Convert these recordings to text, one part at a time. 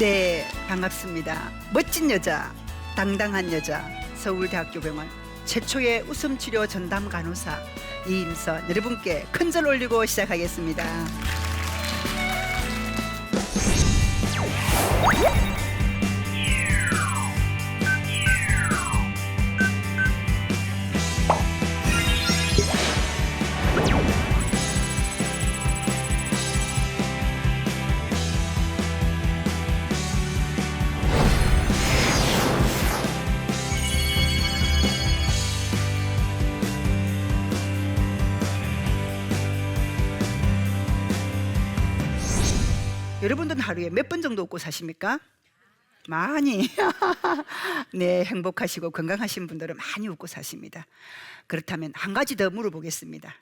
네, 반갑습니다. 멋진 여자, 당당한 여자, 서울대학교병원 최초의 웃음치료 전담 간호사 이임선 여러분께 큰절 올리고 시작하겠습니다. 여러분들은 하루에 몇 번 정도 웃고 사십니까? 많이. 네, 행복하시고 건강하신 분들은 많이 웃고 사십니다. 그렇다면 한 가지 더 물어보겠습니다.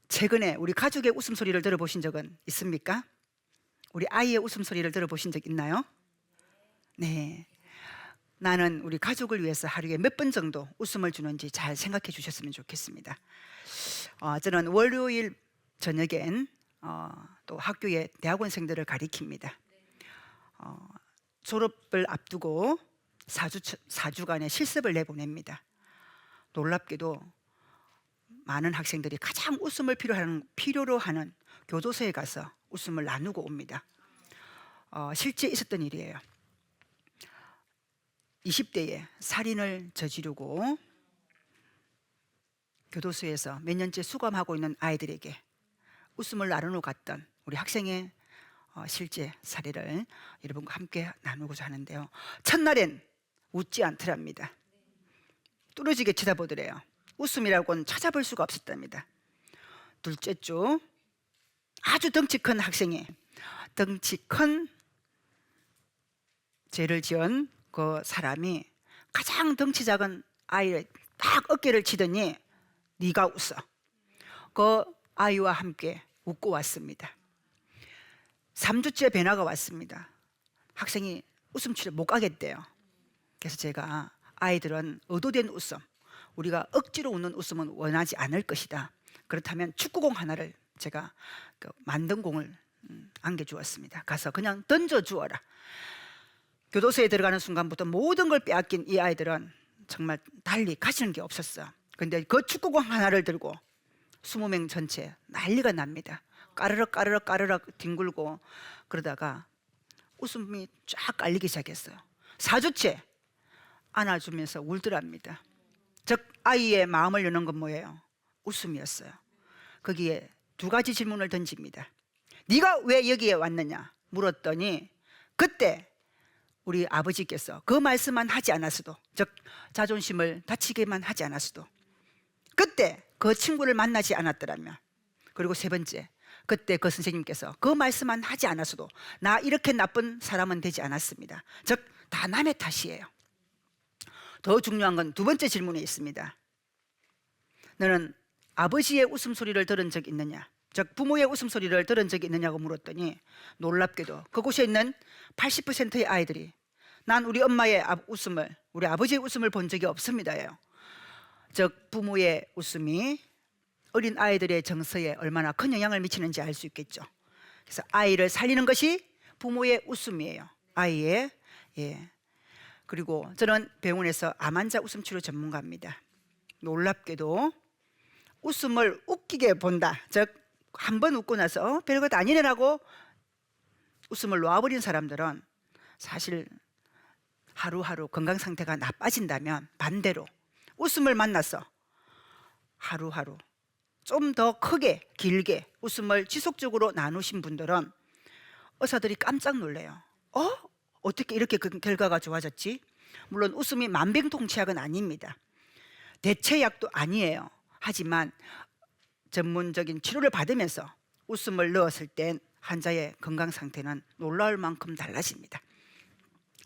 최근에 우리 가족의 웃음소리를 들어보신 적은 있습니까? 우리 아이의 웃음소리를 들어보신 적 있나요? 네. 나는 우리 가족을 위해서 하루에 몇 번 정도 웃음을 주는지 잘 생각해 주셨으면 좋겠습니다. 저는 월요일 저녁엔 또 학교에 대학원생들을 가리킵니다. 졸업을 앞두고 4주간의 실습을 내보냅니다. 놀랍게도 많은 학생들이 가장 웃음을 필요로 하는 교도소에 가서 웃음을 나누고 옵니다. 실제 있었던 일이에요. 20대에 살인을 저지르고 교도소에서 몇 년째 수감하고 있는 아이들에게 웃음을 나누러 갔던 우리 학생의 실제 사례를 여러분과 함께 나누고자 하는데요. 첫날엔 웃지 않더랍니다. 뚫어지게 쳐다보더래요. 웃음이라고는 찾아볼 수가 없었답니다. 둘째 주 아주 덩치 큰 학생이 덩치 큰 죄를 지은 그 사람이 가장 덩치 작은 아이를 딱 어깨를 치더니 네가 웃어. 그 아이와 함께 웃고 왔습니다. 3주째 변화가 왔습니다. 학생이 웃음치료 못 가겠대요. 그래서 제가 아이들은 의도된 웃음, 우리가 억지로 웃는 웃음은 원하지 않을 것이다. 그렇다면 축구공 하나를 제가 만든 공을 안겨주었습니다. 가서 그냥 던져주어라. 교도소에 들어가는 순간부터 모든 걸 빼앗긴 이 아이들은 정말 달리 가지는 게 없었어. 근데 그 축구공 하나를 들고 20명 전체 난리가 납니다. 까르륵 까르륵 까르륵 뒹굴고 그러다가 웃음이 쫙 깔리기 시작했어요. 4주째 안아주면서 울더랍니다. 즉 아이의 마음을 여는 건 뭐예요? 웃음이었어요. 거기에 두 가지 질문을 던집니다. 네가 왜 여기에 왔느냐 물었더니 그때 우리 아버지께서 그 말씀만 하지 않았어도, 즉 자존심을 다치게만 하지 않았어도, 그때 그 친구를 만나지 않았더라면, 그리고 세 번째, 그때 그 선생님께서 그 말씀만 하지 않았어도 나 이렇게 나쁜 사람은 되지 않았습니다. 즉 다 남의 탓이에요. 더 중요한 건 두 번째 질문에 있습니다. 너는 아버지의 웃음소리를 들은 적 있느냐, 즉 부모의 웃음소리를 들은 적이 있느냐고 물었더니 놀랍게도 그곳에 있는 80%의 아이들이 난 우리 엄마의 웃음을, 우리 아버지의 웃음을 본 적이 없습니다예요. 즉 부모의 웃음이 어린 아이들의 정서에 얼마나 큰 영향을 미치는지 알 수 있겠죠. 그래서 아이를 살리는 것이 부모의 웃음이에요. 아이의. 그리고 저는 병원에서 암 환자 웃음치료 전문가입니다. 놀랍게도 웃음을 웃기게 본다, 즉 한 번 웃고 나서 별것 아니네라고 웃음을 놓아버린 사람들은 사실 하루하루 건강 상태가 나빠진다면, 반대로 웃음을 만나서 하루하루 좀 더 크게 길게 웃음을 지속적으로 나누신 분들은 의사들이 깜짝 놀래요. 어떻게 이렇게 그 결과가 좋아졌지? 물론 웃음이 만병통치약은 아닙니다. 대체약도 아니에요. 하지만 전문적인 치료를 받으면서 웃음을 넣었을 땐 환자의 건강 상태는 놀라울 만큼 달라집니다.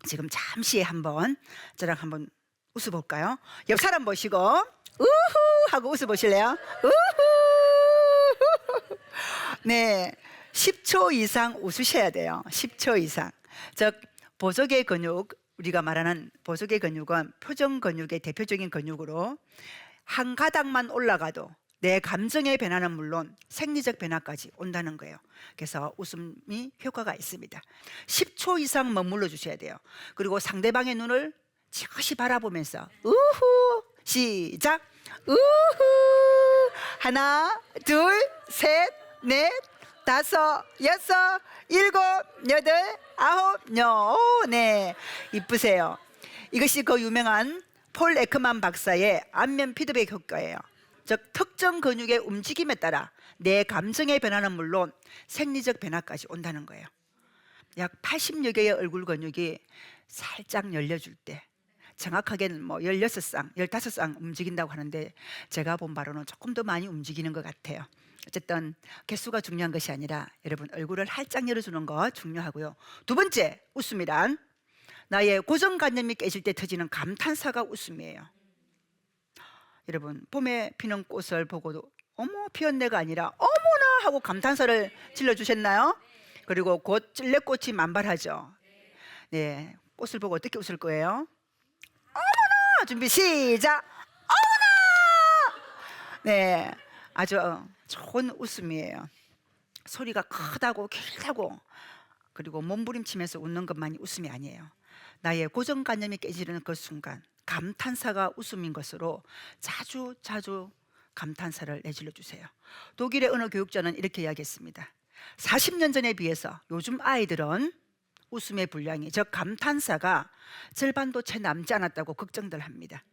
지금 잠시 한번 저랑 한번 웃어볼까요? 옆 사람 보시고 우후 하고 웃어보실래요? 우후. 네, 10초 이상 웃으셔야 돼요. 10초 이상. 즉 보조개 근육, 우리가 말하는 보조개 근육은 표정 근육의 대표적인 근육으로 한 가닥만 올라가도 내 감정의 변화는 물론 생리적 변화까지 온다는 거예요. 그래서 웃음이 효과가 있습니다. 10초 이상 머물러 주셔야 돼요. 그리고 상대방의 눈을 지그시 바라보면서 우후 시작. 우후 하나 둘 셋 넷 다섯 여섯 일곱 여덟 아홉 네 이쁘세요. 이것이 그 유명한 폴 에크만 박사의 안면 피드백 효과예요. 즉 특정 근육의 움직임에 따라 내 감정의 변화는 물론 생리적 변화까지 온다는 거예요. 약 80여 개의 얼굴 근육이 살짝 열려줄 때, 정확하게는 뭐 16쌍, 15쌍 움직인다고 하는데 제가 본 바로는 조금 더 많이 움직이는 것 같아요. 어쨌든 개수가 중요한 것이 아니라 여러분 얼굴을 활짝 열어주는 거 중요하고요. 두 번째, 웃음이란 나의 고정관념이 깨질 때 터지는 감탄사가 웃음이에요. 여러분 봄에 피는 꽃을 보고도 어머 피었네가 아니라 어머나 하고 감탄사를 질러주셨나요? 그리고 곧 찔레꽃이 만발하죠. 네, 꽃을 보고 어떻게 웃을 거예요? 어머나! 준비 시작! 어머나! 네, 아주 좋은 웃음이에요. 소리가 크다고 길다고 그리고 몸부림치면서 웃는 것만이 웃음이 아니에요. 나의 고정관념이 깨지는 그 순간 감탄사가 웃음인 것으로 자주 감탄사를 내질러 주세요. 독일의 언어 교육자는 이렇게 이야기했습니다. 40년 전에 비해서 요즘 아이들은 웃음의 분량이, 즉 감탄사가 절반도 채 남지 않았다고 걱정들 합니다.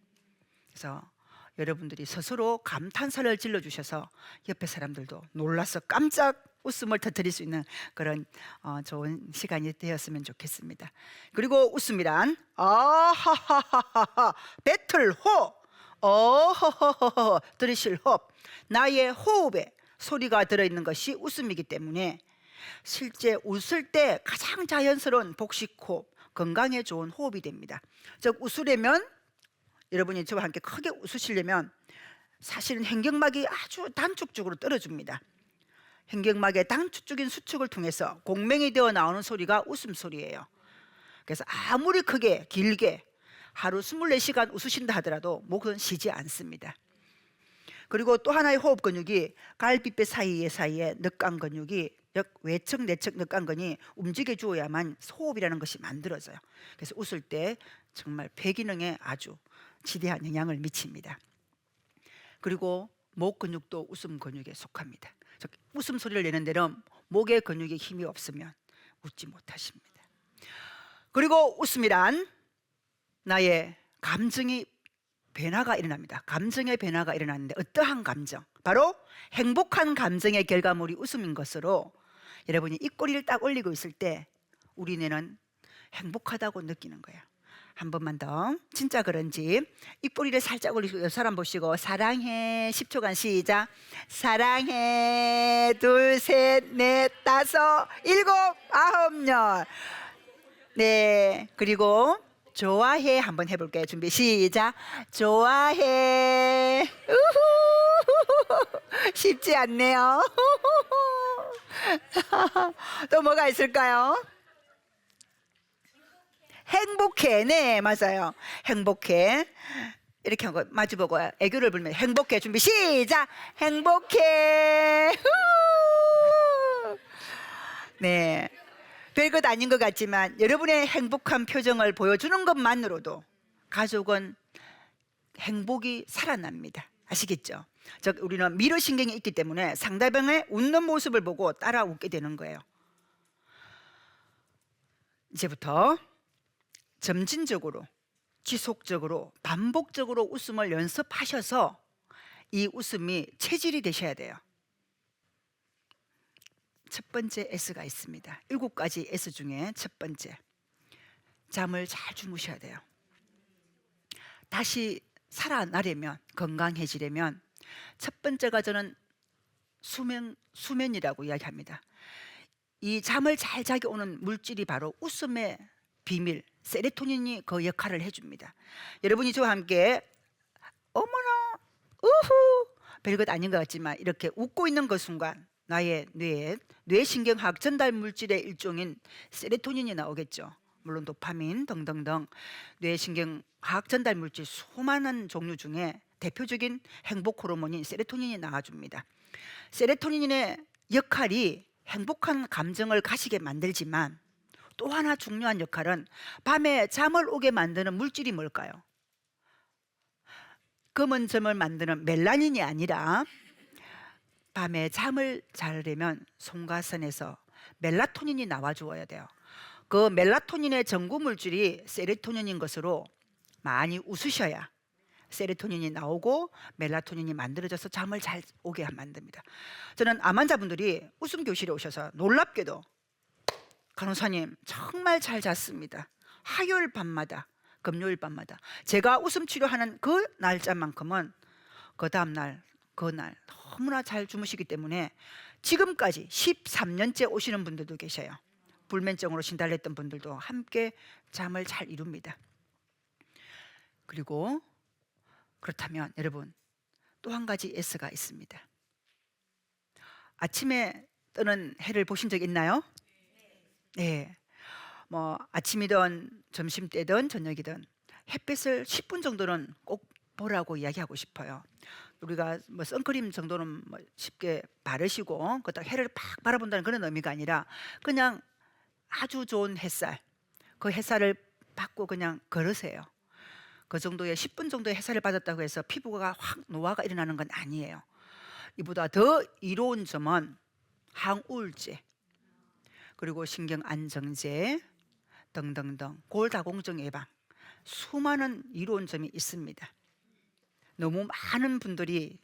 그래서 여러분들이 스스로 감탄사를 질러주셔서 옆에 사람들도 놀라서 깜짝 웃음을 터뜨릴 수 있는 그런 좋은 시간이 되었으면 좋겠습니다. 그리고 웃음이란 아하하하하 배틀호 어허허허 들으실 호흡, 나의 호흡에 소리가 들어있는 것이 웃음이기 때문에 실제 웃을 때 가장 자연스러운 복식 호흡, 건강에 좋은 호흡이 됩니다. 즉 웃으려면 여러분이 저와 함께 크게 웃으시려면 사실은 횡격막이 아주 단축적으로 떨어집니다. 횡격막의 단축적인 수축을 통해서 공명이 되어 나오는 소리가 웃음소리예요. 그래서 아무리 크게 길게 하루 24시간 웃으신다 하더라도 목은 쉬지 않습니다. 그리고 또 하나의 호흡 근육이 갈비뼈 사이에 늑간 근육이 외측 내측 늑간근이 움직여 주어야만 호흡이라는 것이 만들어져요. 그래서 웃을 때 정말 폐기능에 아주 지대한 영향을 미칩니다. 그리고 목 근육도 웃음 근육에 속합니다. 즉 웃음 소리를 내는 데는 목의 근육에 힘이 없으면 웃지 못하십니다. 그리고 웃음이란 나의 감정이 변화가 일어납니다. 감정의 변화가 일어나는데 어떠한 감정? 바로 행복한 감정의 결과물이 웃음인 것으로 여러분이 입꼬리를 딱 올리고 있을 때 우리 뇌는 행복하다고 느끼는 거예요. 한 번만 더. 진짜 그런지 입꼬리를 살짝 올리고 사람 보시고 사랑해 10초간 시작. 사랑해 둘 셋 넷 다섯 일곱 아홉 열. 네, 그리고 좋아해 한번 해볼게요. 준비 시작. 좋아해. 우후. 쉽지 않네요. 또 뭐가 있을까요? 행복해. 네, 맞아요. 행복해. 이렇게 하고 마주보고 애교를 부르면 행복해. 준비 시작. 행복해. 후. 네, 별것 아닌 것 같지만 여러분의 행복한 표정을 보여주는 것만으로도 가족은 행복이 살아납니다. 아시겠죠? 즉 우리는 미러신경이 있기 때문에 상대방의 웃는 모습을 보고 따라 웃게 되는 거예요. 이제부터 점진적으로 지속적으로 반복적으로 웃음을 연습하셔서 이 웃음이 체질이 되셔야 돼요. 첫 번째 S가 있습니다. 7가지 S 중에 첫 번째, 잠을 잘 주무셔야 돼요. 다시 살아나려면, 건강해지려면 첫 번째가 저는 수면이라고 이야기합니다. 이 잠을 잘 자게 오는 물질이 바로 웃음의 비밀, 세로토닌이 그 역할을 해줍니다. 여러분이 저와 함께 어머나 우후 별것 아닌 것 같지만 이렇게 웃고 있는 그 순간 나의 뇌에 뇌신경학 전달 물질의 일종인 세로토닌이 나오겠죠. 물론 도파민 등등등 뇌신경학 전달 물질 수많은 종류 중에 대표적인 행복 호르몬인 세로토닌이 나와줍니다. 세로토닌의 역할이 행복한 감정을 가지게 만들지만 또 하나 중요한 역할은 밤에 잠을 오게 만드는 물질이 뭘까요? 검은 점을 만드는 멜라닌이 아니라 밤에 잠을 자려면 속과선에서 멜라토닌이 나와주어야 돼요. 그 멜라토닌의 전구 물질이 세로토닌인 것으로 많이 웃으셔야 세로토닌이 나오고 멜라토닌이 만들어져서 잠을 잘 오게 만듭니다. 저는 암 환자분들이 웃음 교실에 오셔서 놀랍게도 간호사님 정말 잘 잤습니다. 화요일 밤마다, 금요일 밤마다 제가 웃음 치료하는 그 날짜만큼은 그 다음날 그날 너무나 잘 주무시기 때문에 지금까지 13년째 오시는 분들도 계셔요. 불면증으로 진단했던 분들도 함께 잠을 잘 이룹니다. 그리고 그렇다면 여러분 또 한 가지 S가 있습니다. 아침에 뜨는 해를 보신 적 있나요? 네. 뭐 아침이든 점심때든 저녁이든 햇빛을 10분 정도는 꼭 보라고 이야기하고 싶어요. 우리가 뭐 선크림 정도는 뭐 쉽게 바르시고 그렇다고 해를 팍 바라본다는 그런 의미가 아니라 그냥 아주 좋은 햇살, 그 햇살을 받고 그냥 걸으세요. 그 정도의 10분 정도의 햇살을 받았다고 해서 피부가 확 노화가 일어나는 건 아니에요. 이보다 더 이로운 점은 항우울제, 그리고 신경안정제 등등등 골다공증 예방, 수많은 이로운 점이 있습니다. 너무 많은 분들이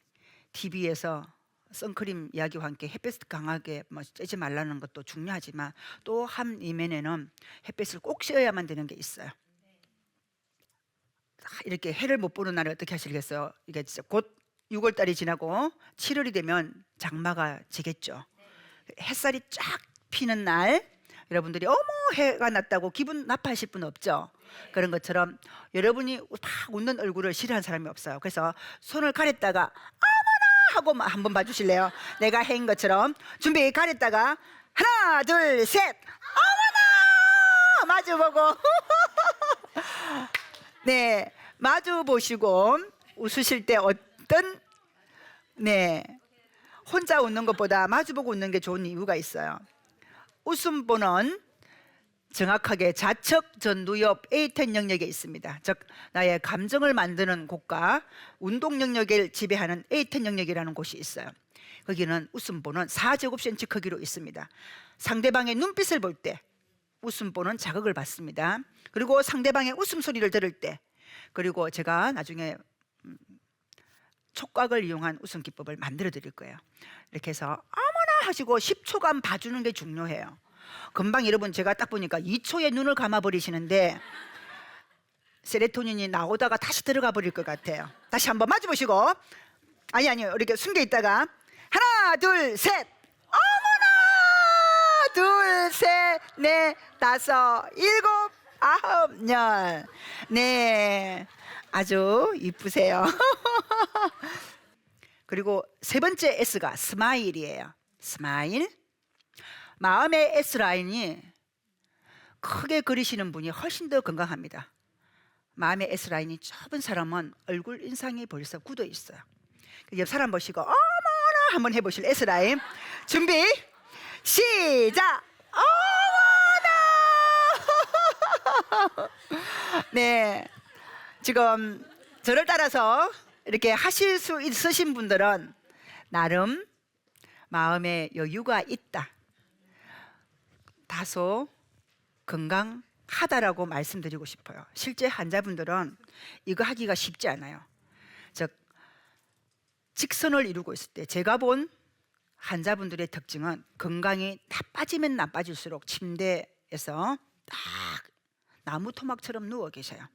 TV에서 선크림 이야기와 함께 햇빛 강하게 뭐 쬐지 말라는 것도 중요하지만 또 한 이면에는 햇빛을 꼭 쬐어야만 되는 게 있어요. 이렇게 해를 못 보는 날에 어떻게 하시겠어요? 이게 진짜 곧 6월 달이 지나고 7월이 되면 장마가 지겠죠. 햇살이 쫙 피는 날 여러분들이 어머 해가 났다고 기분 나빠하실 분 없죠? 그런 것처럼 여러분이 막 웃는 얼굴을 싫어하는 사람이 없어요. 그래서 손을 가렸다가 어머나 하고 한번 봐주실래요? 내가 해인 것처럼 준비 가렸다가 하나 둘 셋 어머나 마주보고 네 마주보시고 웃으실 때 어떤 네 혼자 웃는 것보다 마주보고 웃는 게 좋은 이유가 있어요. 웃음보는 정확하게 좌측 전두엽 A10 영역에 있습니다. 즉 나의 감정을 만드는 곳과 운동 영역을 지배하는 A10 영역이라는 곳이 있어요. 거기는 웃음보는 4제곱cm 크기로 있습니다. 상대방의 눈빛을 볼 때 웃음보는 자극을 받습니다. 그리고 상대방의 웃음소리를 들을 때, 그리고 제가 나중에 촉각을 이용한 웃음 기법을 만들어 드릴 거예요. 이렇게 해서 어머나 하시고 10초간 봐주는 게 중요해요. 금방 여러분 제가 딱 보니까 2초에 눈을 감아 버리시는데 세로토닌이 나오다가 다시 들어가 버릴 것 같아요. 다시 한번 마주 보시고 아니요 이렇게 숨겨 있다가 하나 둘 셋 어머나 둘 셋 넷 다섯 일곱 아홉 열 네 아주 이쁘세요. 그리고 세 번째 S가 스마일이에요. 스마일. 마음의 S라인이 크게 그리시는 분이 훨씬 더 건강합니다. 마음의 S라인이 좁은 사람은 얼굴 인상이 벌써 굳어 있어요. 옆 사람 보시고 어머나 한번 해보실 S라인. 준비 시작. 어머나 네 지금 저를 따라서 이렇게 하실 수 있으신 분들은 나름 마음에 여유가 있다, 다소 건강하다라고 말씀드리고 싶어요. 실제 환자분들은 이거 하기가 쉽지 않아요. 즉 직선을 이루고 있을 때 제가 본 환자분들의 특징은 건강이 나빠지면 나빠질수록 침대에서 딱 나무 토막처럼 누워 계셔요.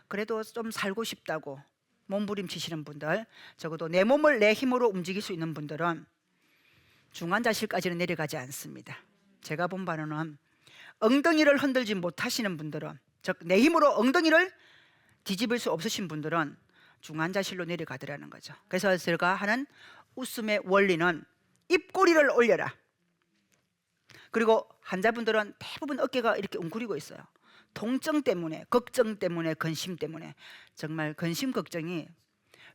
그래도 좀 살고 싶다고 몸부림치시는 분들, 적어도 내 몸을 내 힘으로 움직일 수 있는 분들은 중환자실까지는 내려가지 않습니다. 제가 본 바로는 엉덩이를 흔들지 못하시는 분들은, 즉 내 힘으로 엉덩이를 뒤집을 수 없으신 분들은 중환자실로 내려가더라는 거죠. 그래서 제가 하는 웃음의 원리는 입꼬리를 올려라. 그리고 환자분들은 대부분 어깨가 이렇게 웅크리고 있어요. 통증 때문에, 걱정 때문에, 근심 때문에. 정말 근심 걱정이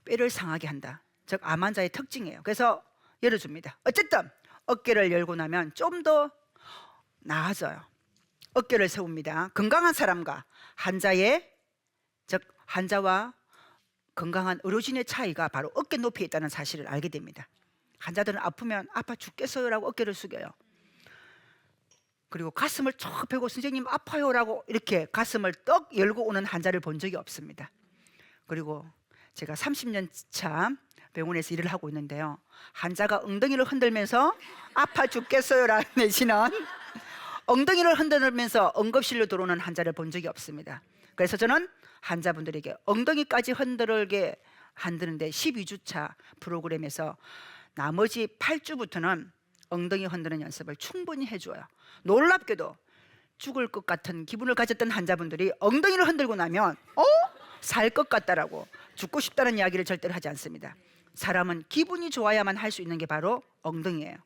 뼈를 상하게 한다. 즉 암 환자의 특징이에요. 그래서 열어줍니다. 어쨌든 어깨를 열고 나면 좀 더 나아져요. 어깨를 세웁니다. 건강한 사람과 환자의, 즉 환자와 건강한 의료진의 차이가 바로 어깨 높이에 있다는 사실을 알게 됩니다. 환자들은 아프면 아파 죽겠어요라고 어깨를 숙여요. 그리고 가슴을 쭉 펴고 선생님 아파요라고 이렇게 가슴을 떡 열고 오는 환자를 본 적이 없습니다. 그리고 제가 30년 차 병원에서 일을 하고 있는데요, 환자가 엉덩이를 흔들면서 아파 죽겠어요라는 내지는 엉덩이를 흔들면서 응급실로 들어오는 환자를 본 적이 없습니다. 그래서 저는 환자분들에게 엉덩이까지 흔드는데 12주차 프로그램에서 나머지 8주부터는 엉덩이 흔드는 연습을 충분히 해줘요. 놀랍게도 죽을 것 같은 기분을 가졌던 환자분들이 엉덩이를 흔들고 나면 살 것 같다라고, 죽고 싶다는 이야기를 절대로 하지 않습니다. 사람은 기분이 좋아야만 할 수 있는 게 바로 엉덩이예요.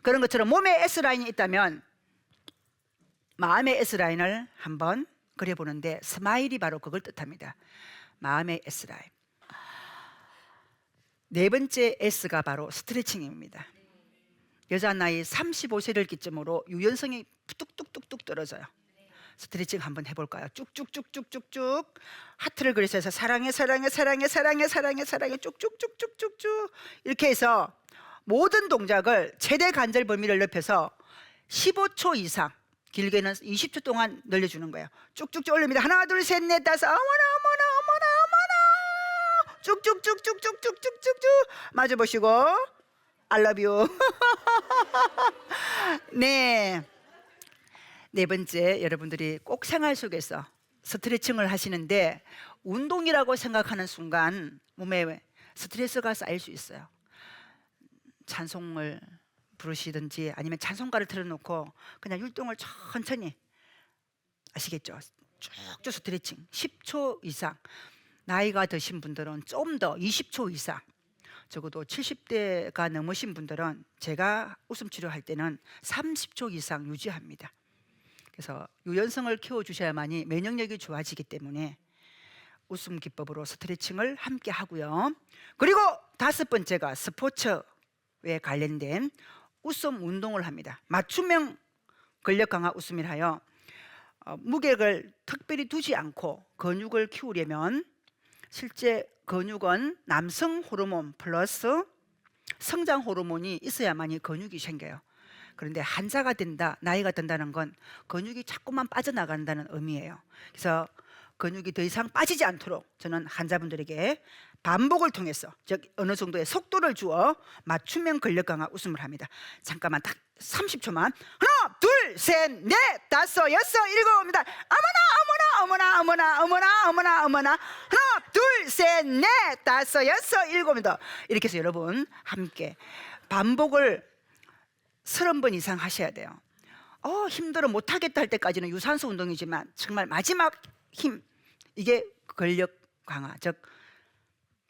그런 것처럼 몸에 S라인이 있다면 마음의 S라인을 한번 그려보는데, 스마일이 바로 그걸 뜻합니다. 마음의 S라인. 네 번째 S가 바로 스트레칭입니다. 여자 나이 35세를 기점으로 유연성이 뚝뚝뚝뚝 떨어져요. 스트레칭 한번 해볼까요? 쭉쭉쭉쭉쭉쭉 하트를 그려서 해서 사랑해 사랑해 사랑해 사랑해 사랑해 사랑해 쭉쭉쭉쭉쭉쭉 이렇게 해서 모든 동작을 최대 관절 범위를 넓혀서 15초 이상, 길게는 20초 동안 늘려주는 거예요. 쭉쭉쭉 올립니다. 하나 둘 셋 넷 다섯, 어머나 어머나 어머나 어머나, 쭉쭉쭉쭉쭉쭉쭉쭉 마주 보시고 I love you. 네. 네 번째, 여러분들이 꼭 생활 속에서 스트레칭을 하시는데 운동이라고 생각하는 순간 몸에 스트레스가 쌓일 수 있어요. 찬송을 부르시든지 아니면 찬송가를 틀어놓고 그냥 율동을 천천히, 아시겠죠? 쭉쭉 스트레칭 10초 이상, 나이가 드신 분들은 좀 더 20초 이상, 적어도 70대가 넘으신 분들은 제가 웃음 치료할 때는 30초 이상 유지합니다. 그래서 유연성을 키워주셔야만이 면역력이 좋아지기 때문에 웃음 기법으로 스트레칭을 함께 하고요. 그리고 다섯 번째가 스포츠에 관련된 웃음 운동을 합니다. 맞춤형 근력 강화 웃음이라 하여 무게를 특별히 두지 않고 근육을 키우려면 실제 근육은 남성 호르몬 플러스 성장 호르몬이 있어야만이 근육이 생겨요. 그런데 한자가 된다, 나이가 든다는 건 근육이 자꾸만 빠져나간다는 의미예요. 그래서 근육이 더 이상 빠지지 않도록 저는 환자분들에게 반복을 통해서, 즉 어느 정도의 속도를 주어 맞춤형 근력 강화 웃음을 합니다. 잠깐만 딱 30초만. 하나 둘 셋 넷 다섯 여섯 일곱입니다. 어머나 어머나 어머나 어머나 어머나 어머나, 하나 둘 셋 넷 다섯 여섯 일곱입니다. 이렇게 해서 여러분 함께 반복을 30번 이상 하셔야 돼요. 힘들어 못하겠다 할 때까지는 유산소 운동이지만 정말 마지막 힘, 이게 근력 강화, 즉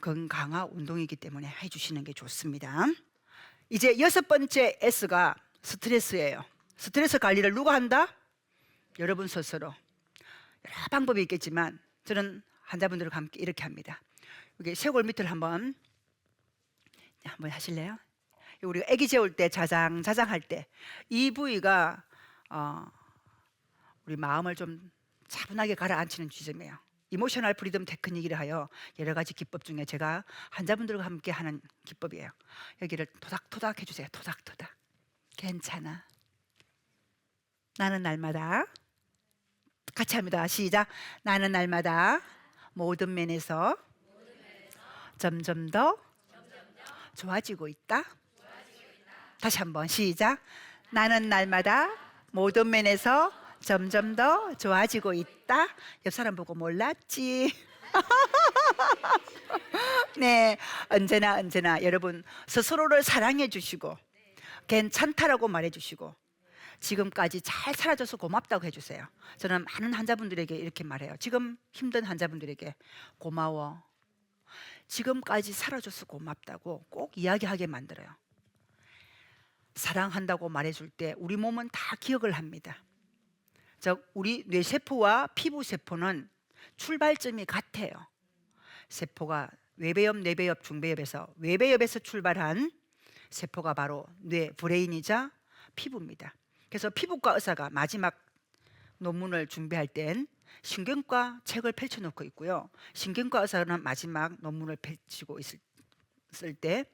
건강화 운동이기 때문에 해주시는 게 좋습니다. 이제 여섯 번째 S가 스트레스예요. 스트레스 관리를 누가 한다? 여러분 스스로. 여러 방법이 있겠지만 저는 환자분들과 함께 이렇게 합니다. 여기 쇄골 밑을 한번 하실래요? 우리가 아기 재울 때 자장 할 때 이 부위가 우리 마음을 좀 차분하게 가라앉히는 지점이에요. 이모셔널 프리덤 테크닉이라 하여 여러 가지 기법 중에 제가 환자분들과 함께 하는 기법이에요. 여기를 토닥토닥 해주세요. 토닥토닥. 괜찮아. 나는 날마다, 같이 합니다. 시작. 나는 날마다 모든 면에서 점점 더 좋아지고 있다. 다시 한번 시작. 나는 날마다 모든 면에서 점점 더 좋아지고 있다. 옆 사람 보고 몰랐지? 네, 언제나 여러분 스스로를 사랑해 주시고 괜찮다라고 말해 주시고 지금까지 잘 살아줘서 고맙다고 해주세요. 저는 많은 환자분들에게 이렇게 말해요. 지금 힘든 환자분들에게 고마워, 지금까지 살아줘서 고맙다고 꼭 이야기하게 만들어요. 사랑한다고 말해줄 때 우리 몸은 다 기억을 합니다. 즉 우리 뇌세포와 피부세포는 출발점이 같아요. 세포가 외배엽, 내배엽, 중배엽에서 외배엽에서 출발한 세포가 바로 뇌, 브레인이자 피부입니다. 그래서 피부과 의사가 마지막 논문을 준비할 땐 신경과 책을 펼쳐놓고 있고요. 신경과 의사는 마지막 논문을 펼치고 있을 때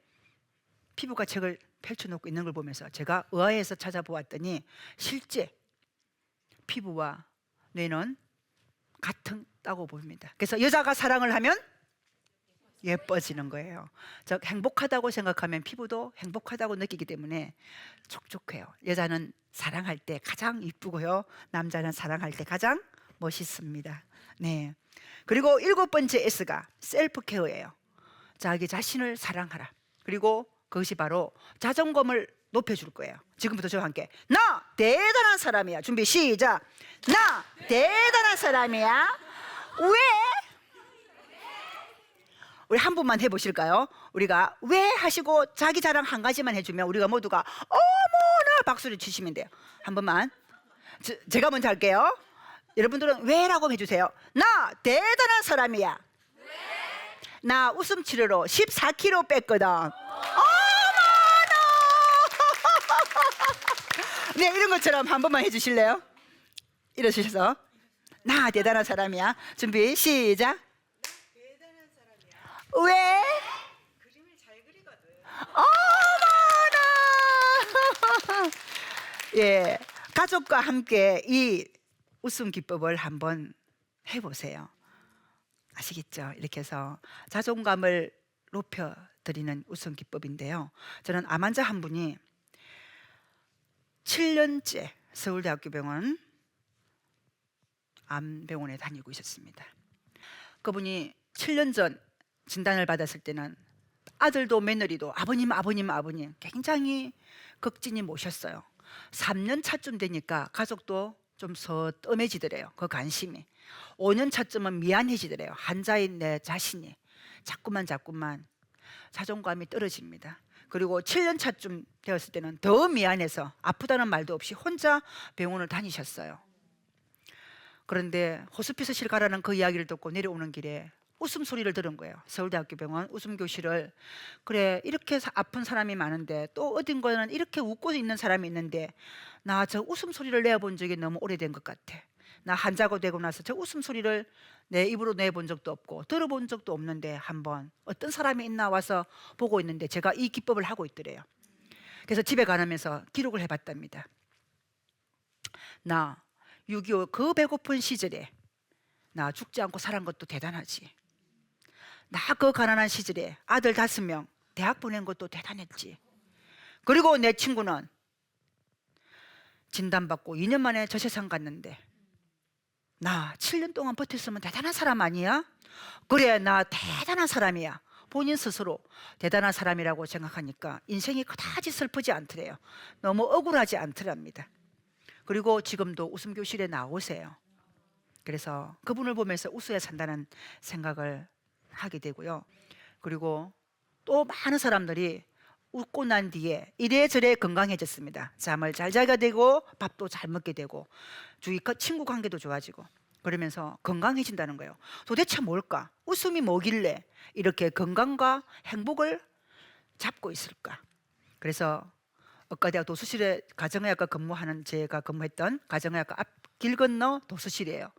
피부과 책을 펼쳐놓고 있는 걸 보면서 제가 의아해서 찾아보았더니 실제 피부와 뇌는 같다고 보입니다. 그래서 여자가 사랑을 하면 예뻐지는 거예요. 즉 행복하다고 생각하면 피부도 행복하다고 느끼기 때문에 촉촉해요. 여자는 사랑할 때 가장 이쁘고요. 남자는 사랑할 때 가장 멋있습니다. 네. 그리고 7번째 S가 셀프 케어예요. 자기 자신을 사랑하라. 그리고 그것이 바로 자존감을 높여줄 거예요. 지금부터 저와 함께 나 대단한 사람이야. 준비 시작. 나 대단한 사람이야. 왜? 우리 한 분만 해보실까요? 우리가 왜 하시고 자기 자랑 한 가지만 해주면 우리가 모두가 어머나 박수를 치시면 돼요. 한 번만. 제가 먼저 할게요. 여러분들은 왜라고 해주세요. 나 대단한 사람이야. 나 웃음 치료로 14kg 뺐거든. 어머나. 네, 이런 것처럼 한 번만 해주실래요? 이러셔서 나 대단한 사람이야. 준비 시작. 왜? 그림을 잘 그리거든. 어머나. 예, 가족과 함께 이 웃음 기법을 한번 해보세요. 아시겠죠? 이렇게 해서 자존감을 높여드리는 웃음 기법인데요. 저는 암 환자 한 분이 7년째 서울대학교병원 암병원에 다니고 있었습니다. 그분이 7년 전 진단을 받았을 때는 아들도 며느리도 아버님 굉장히 극진히 모셨어요. 3년 차쯤 되니까 가족도 좀 서뜸해지더래요. 그 관심이. 5년 차쯤은 미안해지더래요. 환자인 내 자신이 자꾸만 자존감이 떨어집니다. 그리고 7년 차쯤 되었을 때는 더 미안해서 아프다는 말도 없이 혼자 병원을 다니셨어요. 그런데 호스피스실 가라는 그 이야기를 듣고 내려오는 길에 웃음소리를 들은 거예요. 서울대학교 병원 웃음교실을. 그래, 이렇게 아픈 사람이 많은데 또 어딘가는 이렇게 웃고 있는 사람이 있는데 나 저 웃음소리를 내어본 적이 너무 오래된 것 같아. 나 환자가 되고 나서 저 웃음소리를 내 입으로 내본 적도 없고 들어본 적도 없는데 한번 어떤 사람이 있나 와서 보고 있는데 제가 이 기법을 하고 있더래요. 그래서 집에 가면서 기록을 해봤답니다. 나 6.25 그 배고픈 시절에 나 죽지 않고 살은 것도 대단하지. 나 그 가난한 시절에 아들 5명 대학 보낸 것도 대단했지. 그리고 내 친구는 진단받고 2년 만에 저 세상 갔는데 나 7년 동안 버텼으면 대단한 사람 아니야? 그래, 나 대단한 사람이야. 본인 스스로 대단한 사람이라고 생각하니까 인생이 그다지 슬프지 않더래요. 너무 억울하지 않더랍니다. 그리고 지금도 웃음교실에 나오세요. 그래서 그분을 보면서 웃어야 산다는 생각을 하게 되고요. 그리고 또 많은 사람들이 웃고 난 뒤에 이래저래 건강해졌습니다. 잠을 잘 자게 되고 밥도 잘 먹게 되고 주위 친구 관계도 좋아지고 그러면서 건강해진다는 거예요. 도대체 뭘까? 웃음이 뭐길래 이렇게 건강과 행복을 잡고 있을까? 그래서 의과대학 도수실에 가정의학과 근무하는 제가 근무했던 가정의학과 앞 길 건너 도수실이에요.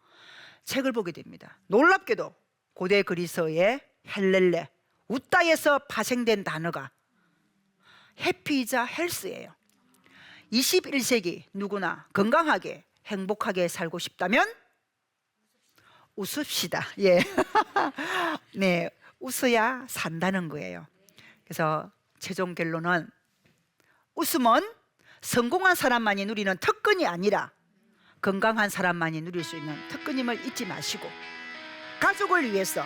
책을 보게 됩니다. 놀랍게도 고대 그리스어의 헬렐레, 웃다에서 파생된 단어가 해피이자 헬스예요. 21세기 누구나 건강하게 행복하게 살고 싶다면 웃읍시다. 예. 네, 웃어야 산다는 거예요. 그래서 최종 결론은 웃음은 성공한 사람만이 누리는 특권이 아니라 건강한 사람만이 누릴 수 있는 특권임을 잊지 마시고 가족을 위해서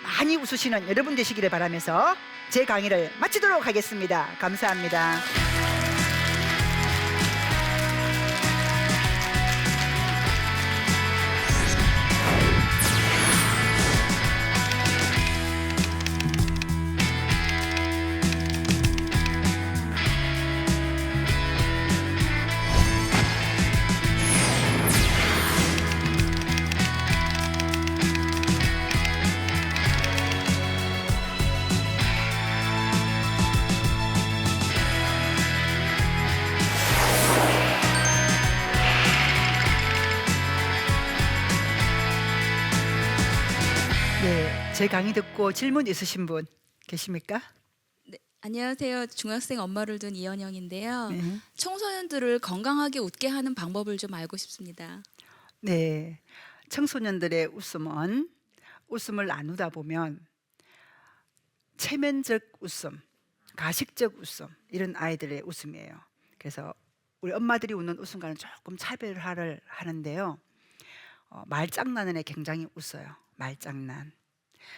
많이 웃으시는 여러분 되시기를 바라면서 제 강의를 마치도록 하겠습니다. 감사합니다. 네, 제 강의 듣고 질문 있으신 분 계십니까? 네, 안녕하세요. 중학생 엄마를 둔 이현영인데요. 네. 청소년들을 건강하게 웃게 하는 방법을 좀 알고 싶습니다. 네, 청소년들의 웃음은 웃음을 나누다 보면 체면적 웃음, 가식적 웃음 이런 아이들의 웃음이에요. 그래서 우리 엄마들이 웃는 웃음과는 조금 차별화를 하는데요. 말장난에 굉장히 웃어요. 말장난.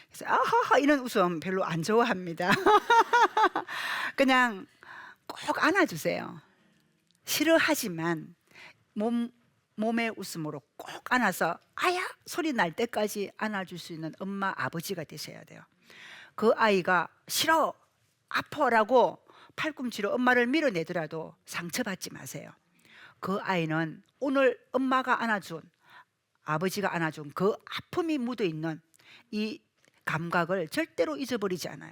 그래서 아하하 이런 웃음 별로 안 좋아합니다. 그냥 꼭 안아주세요. 싫어하지만 몸의 웃음으로 꼭 안아서 아야 소리 날 때까지 안아줄 수 있는 엄마 아버지가 되셔야 돼요. 그 아이가 싫어 아파라고 팔꿈치로 엄마를 밀어내더라도 상처받지 마세요. 그 아이는 오늘 엄마가 안아준 아버지가 안아준 그 아픔이 묻어있는 이 감각을 절대로 잊어버리지 않아요.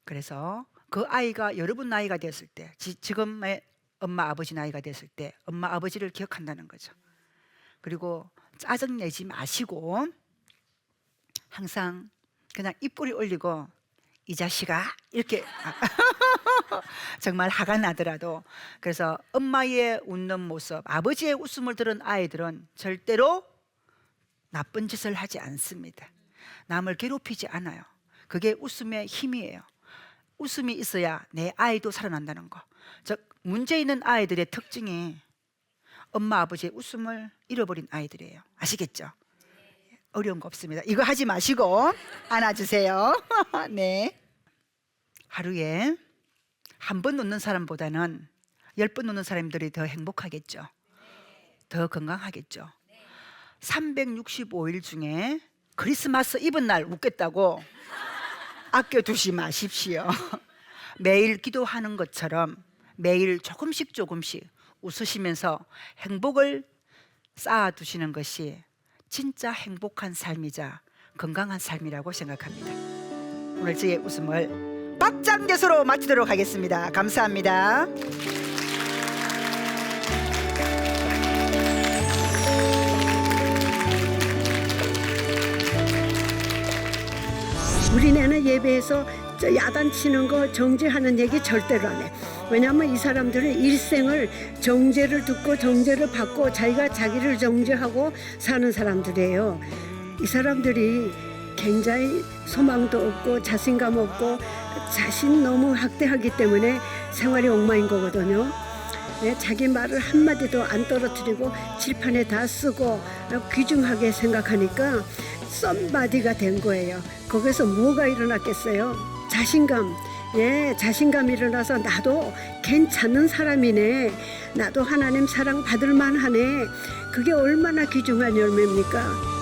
그래서 그 아이가 여러분 나이가 됐을 때 지금의 엄마 아버지 나이가 됐을 때 엄마 아버지를 기억한다는 거죠. 그리고 짜증내지 마시고 항상 그냥 입꼬리 올리고 이 자식아 이렇게 정말 화가 나더라도 그래서 엄마의 웃는 모습 아버지의 웃음을 들은 아이들은 절대로 나쁜 짓을 하지 않습니다. 남을 괴롭히지 않아요. 그게 웃음의 힘이에요. 웃음이 있어야 내 아이도 살아난다는 거. 즉 문제 있는 아이들의 특징이 엄마 아버지의 웃음을 잃어버린 아이들이에요. 아시겠죠? 어려운 거 없습니다. 이거 하지 마시고 안아주세요. 네. 하루에 한 번 웃는 사람보다는 10번 웃는 사람들이 더 행복하겠죠. 더 건강하겠죠. 365일 중에 크리스마스 이브 날 웃겠다고 아껴두지 마십시오. 매일 기도하는 것처럼 매일 조금씩 웃으시면서 행복을 쌓아두시는 것이 진짜 행복한 삶이자 건강한 삶이라고 생각합니다. 오늘 저의 웃음을 박장대소로 마치도록 하겠습니다. 감사합니다. 우리네는 예배에서 저 야단치는 거 정죄하는 얘기 절대로 안 해. 왜냐하면 이 사람들은 일생을 정죄를 듣고 정죄를 받고 자기가 자기를 정죄하고 사는 사람들이에요. 이 사람들이 굉장히 소망도 없고 자신감 없고 자신 너무 학대하기 때문에 생활이 엉망인 거거든요. 자기 말을 한마디도 안 떨어뜨리고 칠판에 다 쓰고 귀중하게 생각하니까 썸바디가 된 거예요. 거기서 뭐가 일어났겠어요? 자신감. 자신감이 일어나서 나도 괜찮은 사람이네. 나도 하나님 사랑 받을 만하네. 그게 얼마나 귀중한 열매입니까?